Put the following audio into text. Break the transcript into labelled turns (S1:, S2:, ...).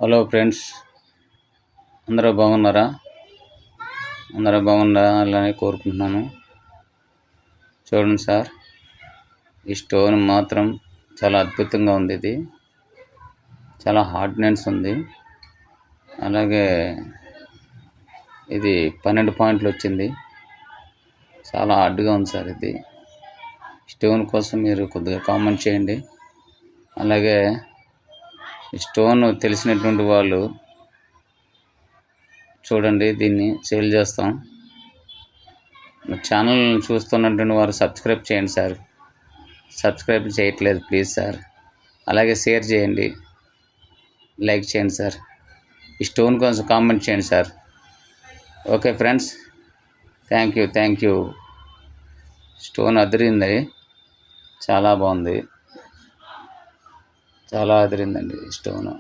S1: Hello friends, అందరూ బాగున్నారా? అందరూ బాగుండాలని కోరుకుంటున్నాను. చూడండి సార్, ఈ స్టోన్ మాత్రం చాలా అద్భుతంగా ఉంది. ఇది చాలా హార్డ్నెస్ ఉంది. అలాగే ఇది 12 పాయింట్లు వచ్చింది. చాలా హార్డ్గా ఉంది సార్. ఇది స్టోన్ కోసం మీరు కొద్దిగా కామెంట్ చేయండి. అలాగే ఈ స్టోన్ తెలిసినటువంటి వాళ్ళు చూడండి, దీన్ని సేల్ చేస్తాం. ఛానల్ చూస్తున్నటువంటి వారు సబ్స్క్రైబ్ చేయండి సార్. సబ్స్క్రైబ్ చేయట్లేదు ప్లీజ్ సార్. అలాగే షేర్ చేయండి, లైక్ చేయండి సార్. ఈ స్టోన్ కోసం కామెంట్ చేయండి sir. Okay friends, thank you. Stone అదిరింది, చాలా బాగుంది, చాలా అదిరిందండి స్టోను.